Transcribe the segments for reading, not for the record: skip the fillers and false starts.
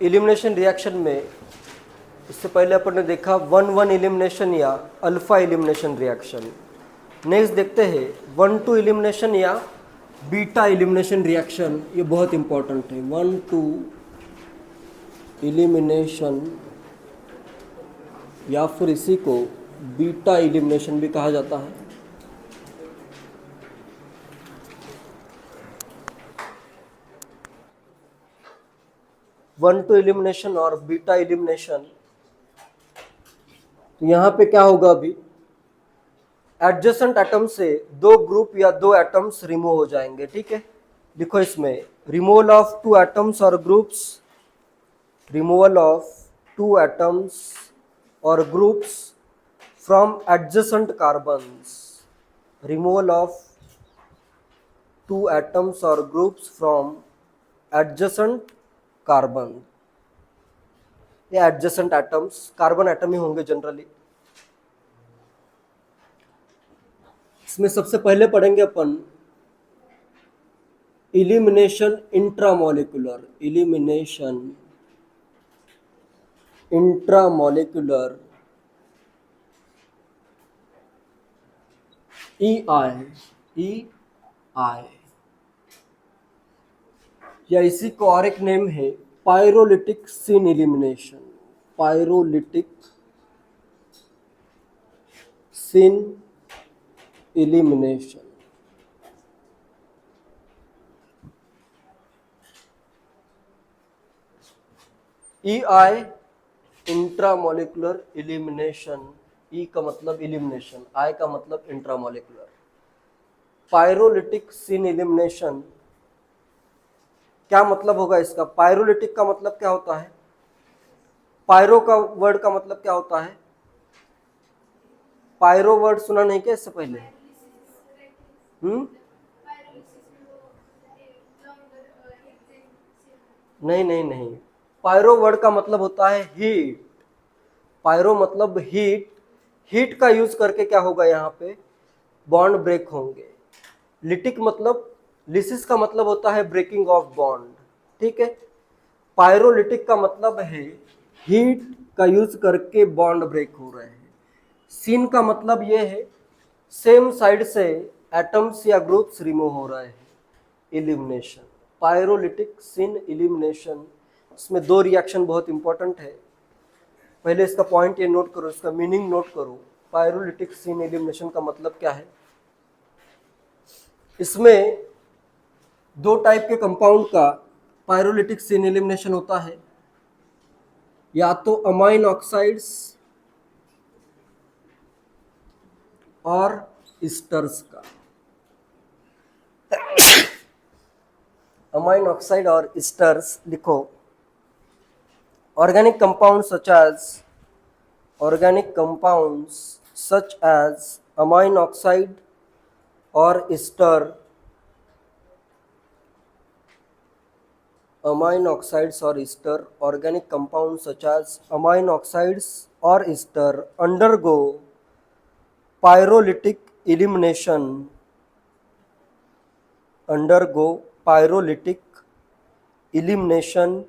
Elimination reaction में इससे पहले अपन ने देखा 1-1 एलिमिनेशन या अल्फा एलिमिनेशन रिएक्शन। नेक्स्ट देखते हैं 1-2 एलिमिनेशन या बीटा एलिमिनेशन रिएक्शन। ये बहुत इंपॉर्टेंट है। 1-2 एलिमिनेशन या फिर इसी को बीटा एलिमिनेशन भी कहा जाता है। वन टू एलिमिनेशन और बीटा एलिमिनेशन, तो यहां पे क्या होगा, अभी एडजेसेंट एटम से दो ग्रुप या दो एटम्स रिमूव हो जाएंगे। ठीक है, लिखो इसमें रिमूवल ऑफ टू एटम्स और groups, removal of two atoms और groups from adjacent carbons, removal of two atoms और ग्रुप्स फ्रॉम एडजेसेंट कार्बन। ये एडजेसेंट एटम्स कार्बन एटम ही होंगे जनरली। इसमें सबसे पहले पढ़ेंगे अपन elimination intramolecular, elimination intramolecular E I या इसी को और एक नेम है pyrolytic syn elimination, pyrolytic syn elimination. E I intramolecular elimination, E का मतलब एलिमिनेशन, आई का मतलब इंट्रामोलिकुलर। पायरोलिटिक सिन एलिमिनेशन क्या मतलब होगा इसका? पायरोलिटिक का मतलब क्या होता है? पायरो का वर्ड का मतलब क्या होता है? पायरो वर्ड सुना नहीं क्या इससे पहले? नहीं नहीं नहीं, पायरो वर्ड का मतलब होता है हीट। पायरो मतलब हीट, हीट का यूज करके क्या होगा, यहाँ पे बॉन्ड ब्रेक होंगे। लिटिक मतलब, लिसिस का मतलब होता है ब्रेकिंग ऑफ बॉन्ड। ठीक है, पायरोलिटिक का मतलब है हीट का यूज करके बॉन्ड ब्रेक हो रहे हैं। सीन का मतलब ये है सेम साइड से एटम्स या ग्रुप्स रिमूव हो रहे हैं। एलिमिनेशन, पायरोलिटिक सिन एलिमिनेशन, इसमें दो रिएक्शन बहुत इंपॉर्टेंट है। पहले इसका पॉइंट ये नोट करो, इसका मीनिंग नोट करो। पायरोलिटिक सिन एलिमिनेशन का मतलब क्या है? इसमें दो टाइप के कंपाउंड का पायरोलिटिक सिन एलिमिनेशन होता है, या तो अमाइन ऑक्साइड्स और स्टर्स का। अमाइन ऑक्साइड और स्टर्स लिखो। Organic compounds such as, organic compounds such as amine oxide और स्टर, अमाइन ऑक्साइड्स और ester, organic compound such as amine oxides और ester undergo pyrolytic elimination, undergo pyrolytic elimination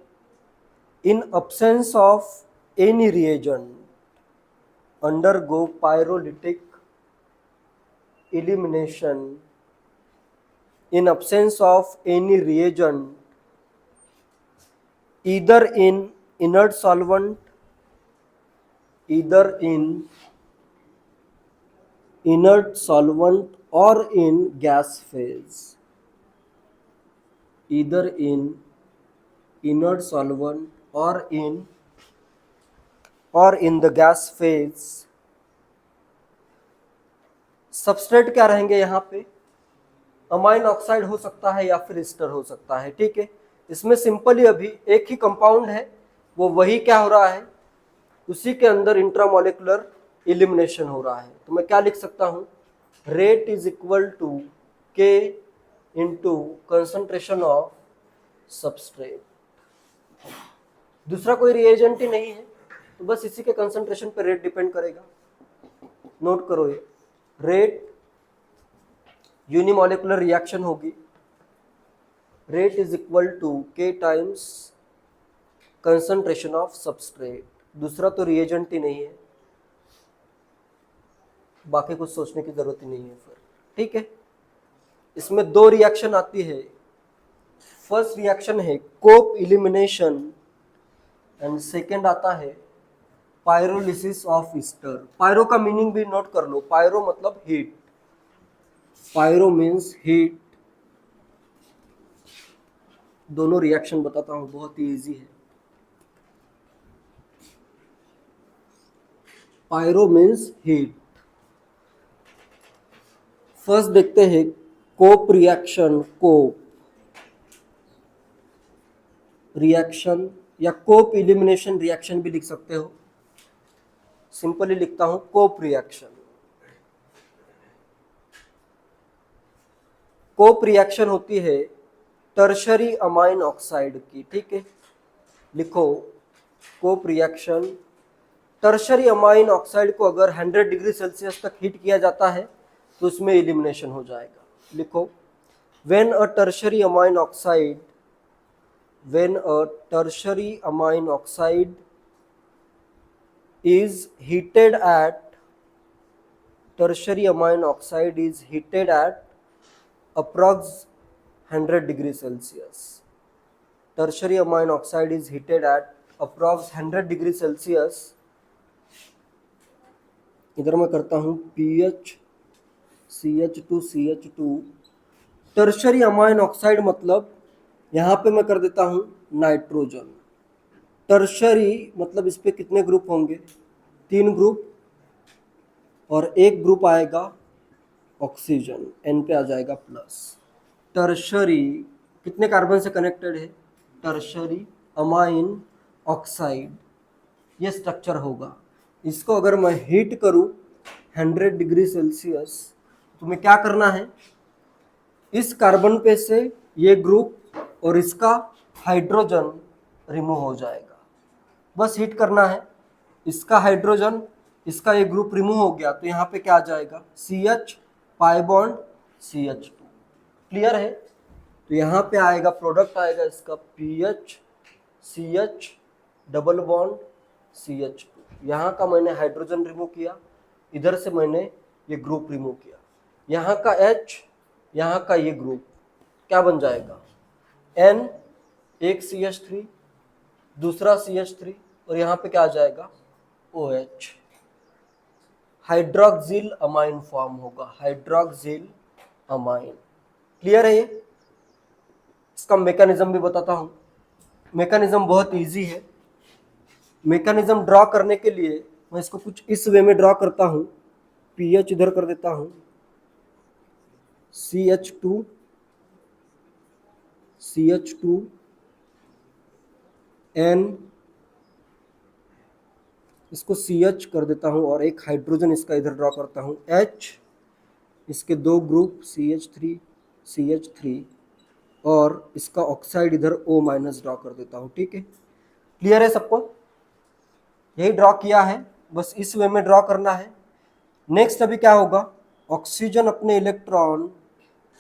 in absence of any reagent, undergo pyrolytic elimination in absence of any reagent, either in inert solvent, either in inert solvent or in gas phase, either in inert solvent or in the gas phase। Substrate क्या रहेंगे यहाँ पे? Amine oxide हो सकता है या फिर stir हो सकता है। ठीक है, इसमें सिंपली अभी एक ही कंपाउंड है, वो वही क्या हो रहा है, उसी के अंदर इंट्रामोलिकुलर एलिमिनेशन हो रहा है। तो मैं क्या लिख सकता हूँ, रेट इज इक्वल टू के इंटू कंसंट्रेशन ऑफ सबस्ट्रेट। दूसरा कोई रिएजेंट ही नहीं है, तो बस इसी के कंसंट्रेशन पे रेट डिपेंड करेगा। नोट करो, ये रेट यूनिमोलिकुलर रिएक्शन होगी, रेट इज इक्वल टू के टाइम्स कंसंट्रेशन ऑफ सबस्ट्रेट। दूसरा तो रिएजेंट ही नहीं है, बाकी कुछ सोचने की जरूरत ही नहीं है फिर। ठीक है, इसमें दो रिएक्शन आती है। फर्स्ट रिएक्शन है कोप इलिमिनेशन एंड सेकेंड आता है पायरोलिसिस ऑफ ईस्टर। पायरो का मीनिंग भी नोट कर लो, पायरो मतलब हीट, पायरो मीन्स हीट। दोनों रिएक्शन बताता हूं, बहुत ही इजी है। Pyro means heat. फर्स्ट देखते हैं कोप रिएक्शन, कोप रिएक्शन या कोप इलिमिनेशन रिएक्शन भी लिख सकते हो। सिंपली लिखता हूं कोप रिएक्शन। कोप रिएक्शन होती है टर्शरी अमाइन ऑक्साइड की। ठीक है, लिखो कोप रिएक्शन। टर्शरी अमाइन ऑक्साइड को अगर 100 डिग्री सेल्सियस तक हीट किया जाता है तो उसमें इलिमिनेशन हो जाएगा। लिखो when a tertiary amine oxide, when a tertiary amine oxide is heated at approx 100 degree Celsius. Tertiary amine oxide is heated at approx 100 degree Celsius. इधर मैं करता हूँ PH CH2 tertiary amine oxide मतलब यहाँ पे मैं कर देता हूँ नाइट्रोजन। टर्शरी मतलब इस पे कितने ग्रुप होंगे, 3 ग्रुप, और एक ग्रुप आएगा ऑक्सीजन, N पे आ जाएगा प्लस। टर्शरी कितने कार्बन से कनेक्टेड है, टर्शरी अमाइन ऑक्साइड, ये स्ट्रक्चर होगा। इसको अगर मैं हीट करूँ 100 डिग्री सेल्सियस, तो तुम्हें क्या करना है, इस कार्बन पे से ये ग्रुप और इसका हाइड्रोजन रिमूव हो जाएगा। बस हीट करना है, इसका हाइड्रोजन, इसका ये ग्रुप रिमूव हो गया तो यहाँ पे क्या आ जाएगा, CH pi bond CH2। Clear है? तो यहाँ पे आएगा प्रोडक्ट आएगा इसका PH CH double bond CH2। यहाँ का मैंने हाइड्रोजन रिमूव किया, इधर से मैंने ये ग्रुप रिमूव किया, यहाँ का H, यहाँ का ये ग्रुप, क्या बन जाएगा, N, एक CH3, दूसरा CH3, और यहाँ पे क्या आ जाएगा, OH। हाइड्रोक्सिल अमाइन फॉर्म होगा, हाइड्रोक्सिल अमाइन। क्लियर है? ये इसका मैकेनिज्म भी बताता हूँ। मैकेनिज्म बहुत इजी है। मैकेनिज्म ड्रॉ करने के लिए मैं इसको कुछ इस वे में ड्रॉ करता हूँ। PH इधर कर देता हूँ, CH2 N, इसको CH कर देता हूँ और एक हाइड्रोजन इसका इधर ड्रॉ करता हूँ H, इसके 2 ग्रुप CH3 और इसका ऑक्साइड इधर O- ड्रॉ कर देता हूँ। ठीक है, क्लियर है सबको? यही ड्रॉ किया है, बस इस वे में ड्रॉ करना है। नेक्स्ट अभी क्या होगा, ऑक्सीजन अपने इलेक्ट्रॉन,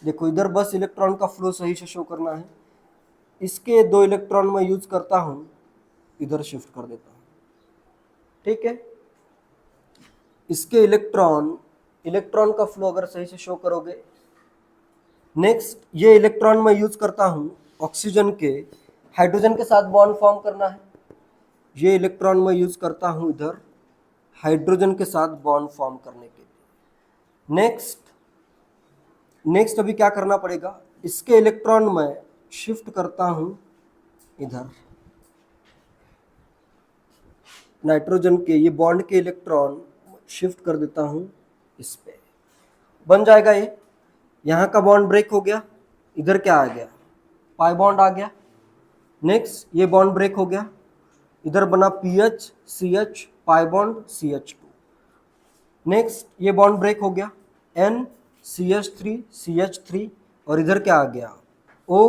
देखो इधर बस इलेक्ट्रॉन का फ्लो सही से शो करना है। इसके 2 इलेक्ट्रॉन मैं यूज करता हूँ, इधर शिफ्ट कर देता हूँ। ठीक है, इसके इलेक्ट्रॉन का फ्लो अगर सही से शो करोगे। नेक्स्ट ये इलेक्ट्रॉन मैं यूज करता हूँ ऑक्सीजन के हाइड्रोजन के साथ बॉन्ड फॉर्म करना है। ये इलेक्ट्रॉन मैं यूज करता हूँ इधर हाइड्रोजन के साथ बॉन्ड फॉर्म करने के लिए। नेक्स्ट अभी क्या करना पड़ेगा, इसके इलेक्ट्रॉन में शिफ्ट करता हूँ इधर, नाइट्रोजन के ये बॉन्ड के इलेक्ट्रॉन शिफ्ट कर देता हूँ इस पे, बन जाएगा ये। यहाँ का बॉन्ड ब्रेक हो गया, इधर क्या आ गया, पाई बॉन्ड आ गया। नेक्स्ट ये बॉन्ड ब्रेक हो गया, इधर बना PH CH pi bond CH2। Next ये बॉन्ड ब्रेक हो गया, N CH3 और इधर क्या आ गया, O,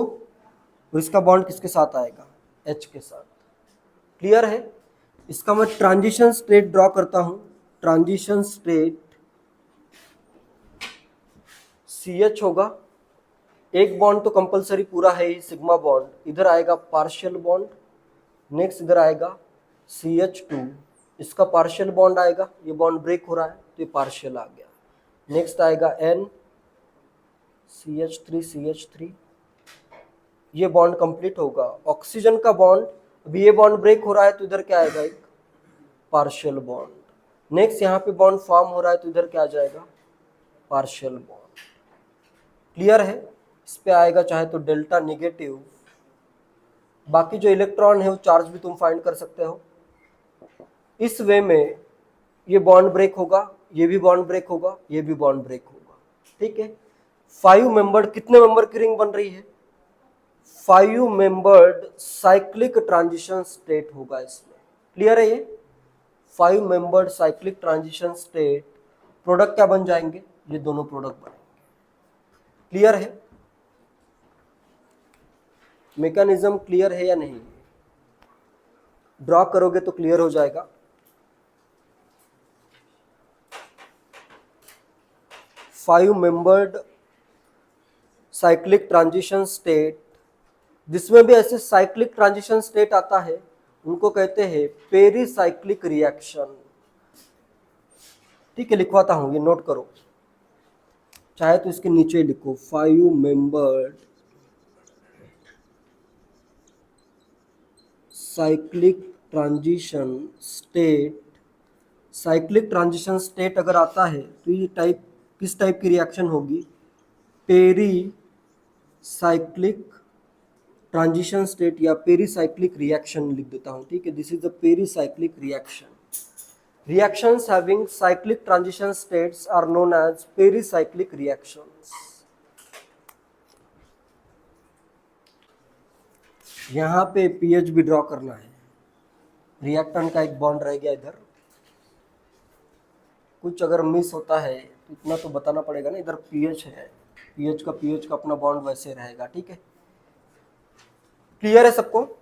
और इसका बॉन्ड किसके साथ आएगा, H के साथ। क्लियर है? इसका मैं ट्रांजिशन स्टेट ड्रॉ करता हूं। ट्रांजिशन स्टेट CH होगा, एक बॉन्ड तो कंपलसरी पूरा है ही, सिग्मा बॉन्ड, इधर आएगा पार्शियल बॉन्ड, नेक्स्ट इधर आएगा CH2, इसका पार्शियल बॉन्ड आएगा, ये बॉन्ड ब्रेक हो रहा है तो ये पार्शियल आ गया। नेक्स्ट आएगा N CH3, ये बॉन्ड कंप्लीट होगा। ऑक्सीजन का बॉन्ड, अभी ये बॉन्ड ब्रेक हो रहा है तो इधर क्या आएगा, एक पार्शियल बॉन्ड। नेक्स्ट यहाँ पे बॉन्ड फॉर्म हो रहा है तो इधर क्या आ जाएगा, पार्शियल बॉन्ड। क्लियर है? इस पे आएगा चाहे तो डेल्टा निगेटिव, बाकी जो इलेक्ट्रॉन है वो चार्ज भी तुम फाइंड कर सकते हो। इस वे में ये बॉन्ड ब्रेक होगा, ये भी बॉन्ड ब्रेक होगा, ये भी बॉन्ड ब्रेक होगा। ठीक है, 5 मेंबर्ड, कितने मेंबर की रिंग बन रही है, 5 मेंबर्ड साइक्लिक ट्रांजिशन स्टेट होगा इसमें। क्लियर है? ये 5 membered cyclic transition state, product क्या बन जाएंगे, ये दोनों प्रोडक्ट बनेंगे। क्लियर है? मैकेनिज्म क्लियर है या नहीं? ड्रॉ करोगे तो क्लियर हो जाएगा। Five membered cyclic transition state, जिसमें भी ऐसे साइक्लिक ट्रांजिशन स्टेट आता है उनको कहते हैं पेरीसाइक्लिक रिएक्शन। ठीक है, लिखवाता हूं, ये नोट करो, चाहे तो इसके नीचे लिखो 5 membered cyclic transition state. Cyclic transition state अगर आता है तो ये टाइप, किस टाइप की रिएक्शन होगी, पेरीसाइक्लिक ट्रांजिशन स्टेट या पेरीसाइक्लिक रिएक्शन लिख देता हूं। ठीक है, this is the pericyclic reaction. Reactions having cyclic transition states are known as pericyclic reactions. यहाँ पे pH भी ड्रॉ करना है, रिएक्टेंट का एक बॉन्ड रह गया इधर, कुछ अगर मिस होता है तो इतना तो बताना पड़ेगा ना, इधर pH है, pH का अपना बॉन्ड वैसे रहेगा। ठीक है, क्लियर है सबको?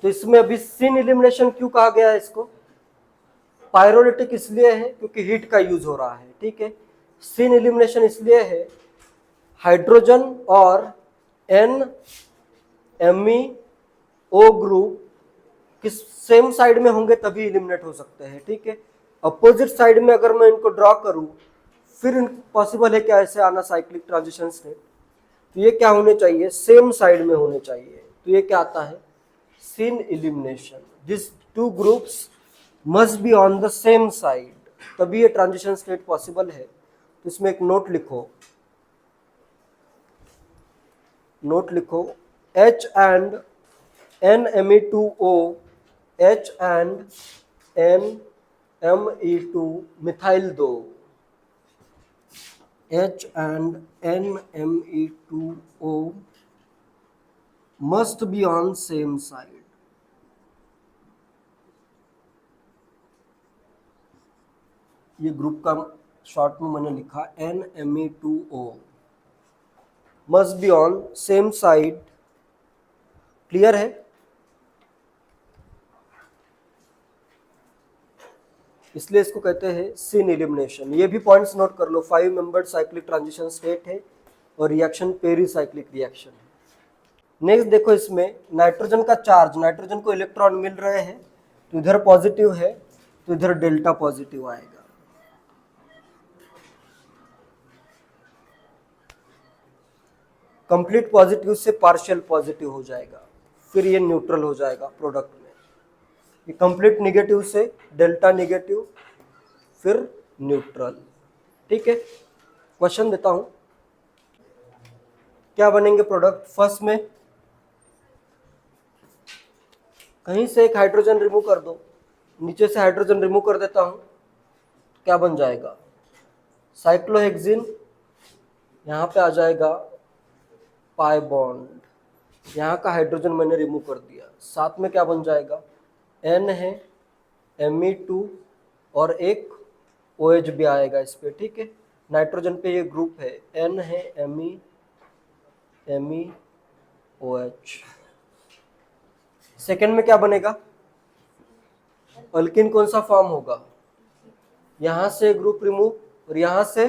तो इसमें अभी सिन एलिमिनेशन क्यों कहा गया है इसको, पायरोलिटिक इसलिए है क्योंकि हीट का यूज हो रहा है। ठीक है, सिन एलिमिनेशन इसलिए है, हाइड्रोजन और NMeO ग्रुप किस सेम साइड में होंगे तभी एलिमिनेट हो सकते हैं। ठीक है, अपोजिट साइड में अगर मैं इनको ड्रॉ करूं फिर पॉसिबल है क्या ऐसे आना साइक्लिक ट्रांजिशन स्टेट, तो ये क्या होने चाहिए, सेम साइड में होने चाहिए। तो ये क्या आता है, sin elimination, these two groups must be on the same side, तभी ये ट्रांजिशन स्टेट पॉसिबल है। तो इसमें एक नोट लिखो, H and NMe2O, H and NMe2 methyl 2, H and NMe2O must be on same side। ये ग्रुप का short में मैंने लिखा NMe2O must be on same side। Clear है? इसलिए इसको कहते हैं सिन एलिमिनेशन। ये भी पॉइंट्स नोट कर लो, 5 मेंबर्ड साइक्लिक ट्रांजिशन स्टेट है और रिएक्शन पेरीसाइक्लिक रिएक्शन है। नेक्स्ट देखो, इसमें नाइट्रोजन का चार्ज, नाइट्रोजन को इलेक्ट्रॉन मिल रहे हैं तो इधर पॉजिटिव है तो इधर डेल्टा पॉजिटिव आएगा। कंप्लीट पॉजिटिव से पार्शियल पॉजिटिव हो जाएगा, फिर ये न्यूट्रल हो जाएगा प्रोडक्ट में। ये कंप्लीट निगेटिव से डेल्टा निगेटिव फिर न्यूट्रल। ठीक है, क्वेश्चन देता हूं, क्या बनेंगे प्रोडक्ट। फर्स्ट में कहीं से एक हाइड्रोजन रिमूव कर दो, नीचे से हाइड्रोजन रिमूव कर देता हूं, क्या बन जाएगा, साइक्लोहेक्सिन, यहाँ पे आ जाएगा पाई बॉन्ड, यहाँ का हाइड्रोजन मैंने रिमूव कर दिया, साथ में क्या बन जाएगा, N है, Me2 और एक OH भी आएगा इस पे। ठीक है, नाइट्रोजन पे ये ग्रुप है, N है, MEOH। सेकेंड में क्या बनेगा, अल्किन कौन सा फॉर्म होगा, यहाँ से ग्रुप रिमूव और यहाँ से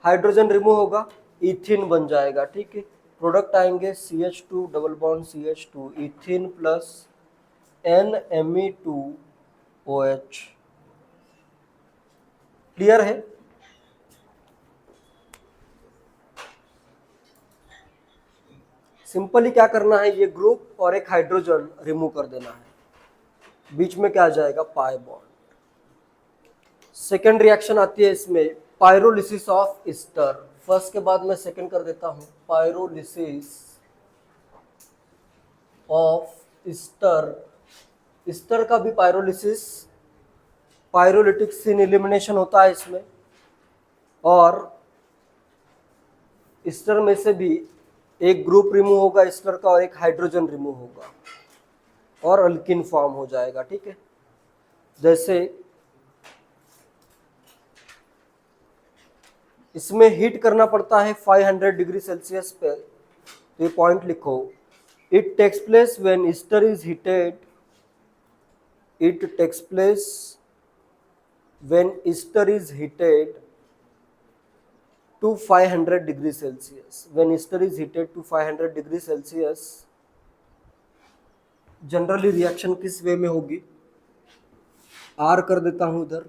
हाइड्रोजन रिमूव होगा, इथिन बन जाएगा। ठीक है, प्रोडक्ट आएंगे CH2 double bond CH2 इथिन plus NMe2OH। Clear है? सिंपली क्या करना है, ये ग्रुप और एक हाइड्रोजन रिमूव कर देना है, बीच में क्या आ जाएगा, पाई बॉन्ड। सेकेंड रिएक्शन आती है इसमें, पायरोलिसिस ऑफ ईस्टर। फर्स्ट के बाद मैं सेकेंड कर देता हूं, पायरोलिसिस ऑफ ईस्टर। ईस्टर का भी पायरोलिसिस, पायरोलिटिक सिन एलिमिनेशन होता है इसमें, और ईस्टर में से भी एक ग्रुप रिमूव होगा ईस्टर का और एक हाइड्रोजन रिमूव होगा और अल्किन फॉर्म हो जाएगा। ठीक है, जैसे इसमें हीट करना पड़ता है 500 डिग्री सेल्सियस पे, तो ये पॉइंट लिखो, it takes place when ester is heated, it takes place when ester is heated to 500 degree Celsius. When ester is heated to 500 degree Celsius, generally reaction किस वे में होगी, R कर देता हूं इधर,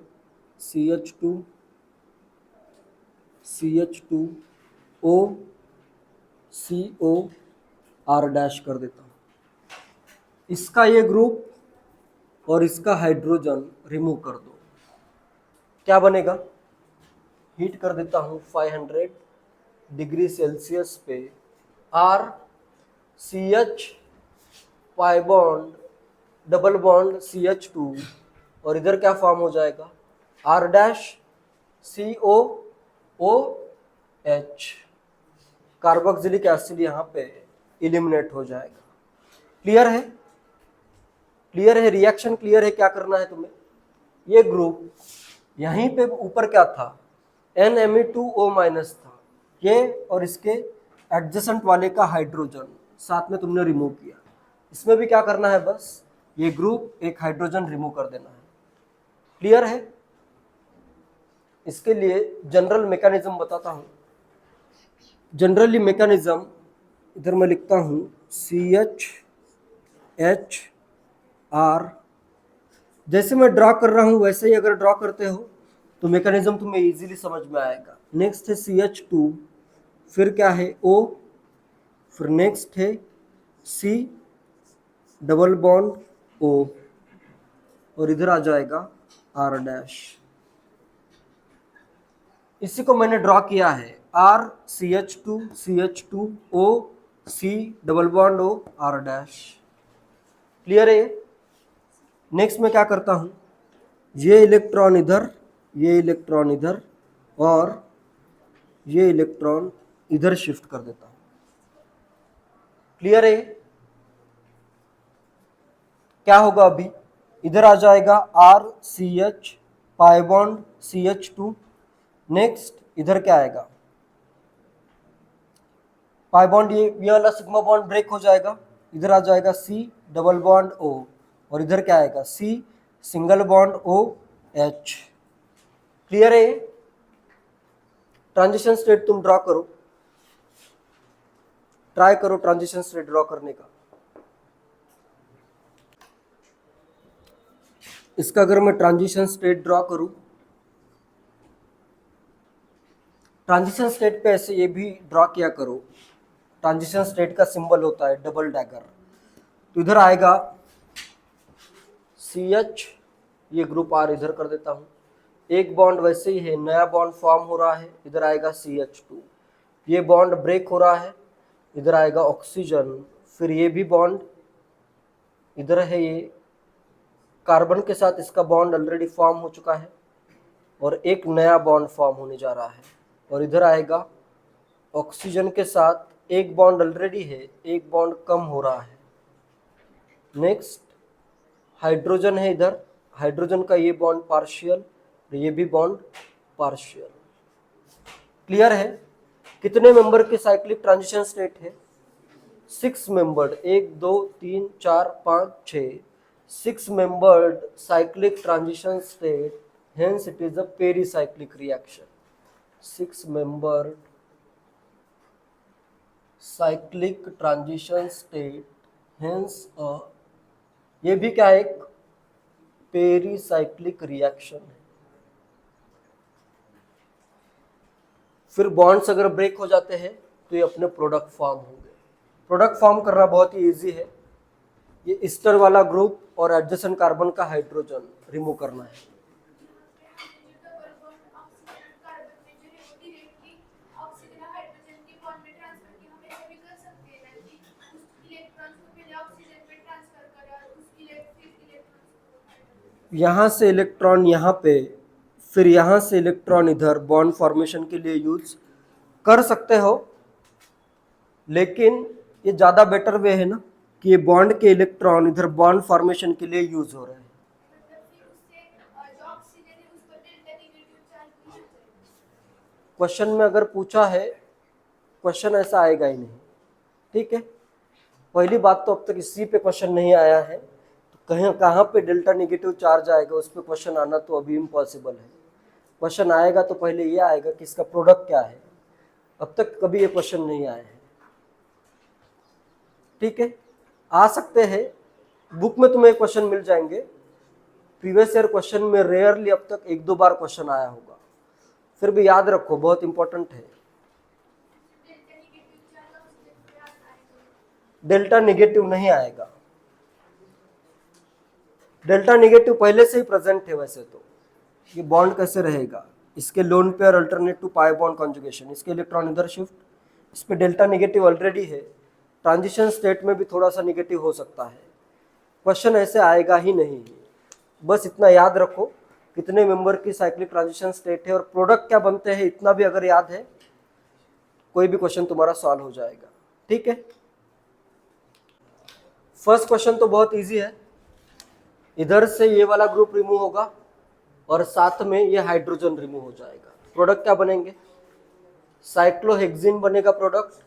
CH2 O CO R dash कर देता हूं। इसका ये ग्रुप और इसका हाइड्रोजन रिमूव कर दो, क्या बनेगा, हीट कर देता हूं 500 डिग्री सेल्सियस पे, R CH pi bond double bond CH2 और इधर क्या फॉर्म हो जाएगा, R dash COOH, carboxylic acid यहाँ पे इलिमिनेट हो जाएगा। क्लियर है? क्लियर है, रिएक्शन क्लियर है। क्या करना है तुम्हें, ये ग्रुप यहीं पे ऊपर क्या था, NMe2O माइनस था, ये और इसके एडजेसेंट वाले का हाइड्रोजन साथ में तुमने रिमूव किया। इसमें भी क्या करना है, बस ये ग्रुप एक हाइड्रोजन रिमूव कर देना है। क्लियर है? इसके लिए जनरल मैकेनिज्म बताता हूं। जनरली मैकेनिज्म इधर मैं लिखता हूं, CHHR, जैसे मैं ड्रॉ कर रहा हूं वैसे ही अगर ड्रॉ करते हो तो मैकेनिज्म तुम्हें इजीली समझ में आएगा। नेक्स्ट है CH2, फिर क्या है O, फिर नेक्स्ट है C डबल बॉन्ड O और इधर आ जाएगा R डैश। इसी को मैंने ड्रॉ किया है, R CH2 O C double bond O R dash. Clear है? नेक्स्ट में क्या करता हूं, ये इलेक्ट्रॉन इधर, ये इलेक्ट्रॉन इधर और ये इलेक्ट्रॉन इधर शिफ्ट कर देता हूं। क्लियर है? क्या होगा, अभी इधर आ जाएगा R CH pi bond CH2, next इधर क्या आएगा, पाई बॉन्ड, ये वाला सिग्मा बॉन्ड ब्रेक हो जाएगा, इधर आ जाएगा C डबल बॉन्ड O और इधर क्या आएगा, C single bond OH। Clear है? ट्रांजिशन स्टेट तुम ड्रॉ करो, ट्राई करो ट्रांजिशन स्टेट ड्रॉ करने का। इसका अगर मैं ट्रांजिशन स्टेट ड्रॉ करूं, ट्रांजिशन स्टेट पे ऐसे ये भी ड्रॉ किया करो, ट्रांजिशन स्टेट का सिंबल होता है डबल डैगर। तो इधर आएगा CH, ये ग्रुप R इधर कर देता हूं, एक बॉन्ड वैसे ही है, नया बॉन्ड फॉर्म हो रहा है, इधर आएगा CH2, ये बॉन्ड ब्रेक हो रहा है, इधर आएगा ऑक्सीजन, फिर ये भी बॉन्ड इधर है, ये कार्बन के साथ इसका बॉन्ड ऑलरेडी फॉर्म हो चुका है और एक नया बॉन्ड फॉर्म होने जा रहा है और इधर आएगा ऑक्सीजन के साथ एक बॉन्ड ऑलरेडी है, एक बॉन्ड कम हो रहा है। नेक्स्ट हाइड्रोजन है इधर, हाइड्रोजन का ये बॉन्ड पार्शियल, ये भी बॉन्ड पार्शियल। क्लियर है? कितने मेंबर के साइक्लिक ट्रांजिशन स्टेट है, 6 membered, 1 2 3 4 5 6, 6 membered cyclic transition state, hence it is a pericyclic reaction। 6 membered cyclic transition state, hence ये भी क्या है, एक पेरीसाइक्लिक रिएक्शन है। फिर बॉन्ड्स अगर ब्रेक हो जाते हैं तो ये अपने प्रोडक्ट फॉर्म होंगे। प्रोडक्ट फॉर्म करना बहुत ही इजी है। ये ईस्टर वाला ग्रुप और एडजेसेंट कार्बन का हाइड्रोजन रिमूव करना है। यहाँ से इलेक्ट्रॉन यहाँ पे, फिर यहाँ से इलेक्ट्रॉन इधर बॉन्ड फॉर्मेशन के लिए यूज कर सकते हो, लेकिन ये ज़्यादा बेटर वे है ना कि ये बॉन्ड के इलेक्ट्रॉन इधर बॉन्ड फॉर्मेशन के लिए यूज हो रहे हैं। क्वेश्चन में अगर पूछा है, क्वेश्चन ऐसा आएगा ही नहीं, ठीक है। पहली बात तो अब तक इसी पे क्वेश्चन नहीं आया है, तो कहीं कहाँ पे डेल्टा निगेटिव चार्ज आएगा उस पर क्वेश्चन आना तो अभी इम्पॉसिबल है। क्वेश्चन आएगा तो पहले ये आएगा कि इसका प्रोडक्ट क्या है, अब तक कभी ये क्वेश्चन नहीं आया है, ठीक है। आ सकते हैं, बुक में तुम्हें क्वेश्चन मिल जाएंगे। प्रीवियस ईयर क्वेश्चन में रेयरली अब तक 1-2 बार क्वेश्चन आया होगा, फिर भी याद रखो, बहुत इंपॉर्टेंट है। डेल्टा निगेटिव नहीं आएगा, डेल्टा निगेटिव पहले से ही प्रेजेंट है। वैसे तो ये बॉन्ड कैसे रहेगा, इसके lone pair alternate to pi bond conjugation, इसके इलेक्ट्रॉन इधर शिफ्ट, इस पे डेल्टा निगेटिव ऑलरेडी है। ट्रांजिशन स्टेट में भी थोड़ा सा निगेटिव हो सकता है, क्वेश्चन ऐसे आएगा ही नहीं। बस इतना याद रखो कितने मेंबर की साइक्लिक ट्रांजिशन स्टेट है और प्रोडक्ट क्या बनते हैं, इतना भी अगर याद है कोई भी क्वेश्चन तुम्हारा सॉल्व हो जाएगा, ठीक है। फर्स्ट क्वेश्चन तो बहुत इजी है। इधर से ये वाला ग्रुप रिमूव होगा और साथ में ये हाइड्रोजन रिमूव हो जाएगा। प्रोडक्ट क्या बनेंगे, साइक्लोहेक्सिन बनेगा प्रोडक्ट,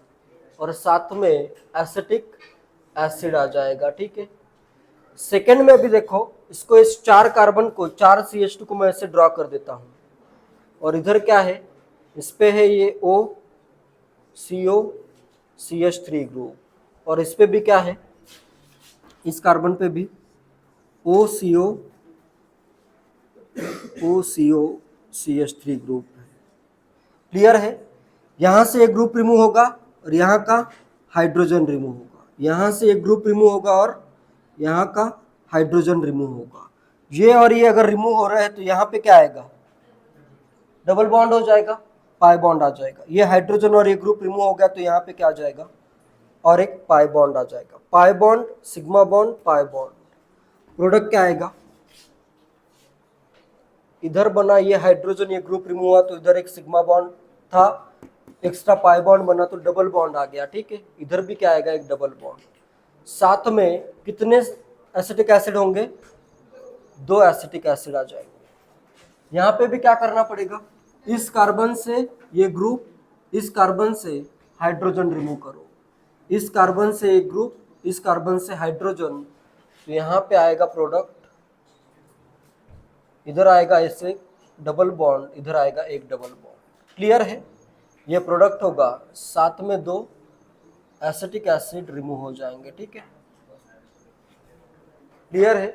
और साथ में एसिटिक एसिड आ जाएगा, ठीक है। सेकेंड में अभी देखो, इसको इस 4 कार्बन को 4 CH2 को मैं ऐसे ड्रॉ कर देता हूं, और इधर क्या है, इस पे है ये OCO CH3 ग्रुप, और इस पे भी क्या है, इस कार्बन पे भी OCO CH3 ग्रुप है। क्लियर है। यहां से एक ग्रुप रिमूव होगा और यहाँ का हाइड्रोजन रिमूव होगा, यहाँ से एक ग्रुप रिमूव होगा और यहाँ का हाइड्रोजन रिमूव होगा। ये और ये अगर रिमूव हो रहा है तो यहाँ पे क्या आएगा, डबल बॉन्ड हो जाएगा, पाई बॉन्ड आ जाएगा। ये हाइड्रोजन और ये ग्रुप रिमूव हो गया तो यहाँ पे क्या आ जाएगा, और एक पाई बॉन्ड आ जाएगा। Pi bond, sigma bond, pi bond, product क्या आएगा, इधर बना ये हाइड्रोजन, ये ग्रुप रिमूव हुआ तो इधर एक सिग्मा बॉन्ड था, एक्स्ट्रा पाई बॉन्ड बना तो डबल बॉन्ड आ गया, ठीक है। इधर भी क्या आएगा, एक डबल बॉन्ड। साथ में कितने एसिटिक एसिड होंगे, 2 एसिटिक एसिड आ जाएंगे। यहाँ पे भी क्या करना पड़ेगा, इस कार्बन से ये ग्रुप, इस कार्बन से हाइड्रोजन रिमूव करो, इस कार्बन से एक ग्रुप, इस कार्बन से हाइड्रोजन, तो यहाँ पे आएगा प्रोडक्ट, इधर आएगा ऐसे डबल बॉन्ड, इधर आएगा एक डबल बॉन्ड। क्लियर है। ये प्रोडक्ट होगा, साथ में 2 एसिटिक एसिड रिमूव हो जाएंगे, ठीक है। क्लियर है।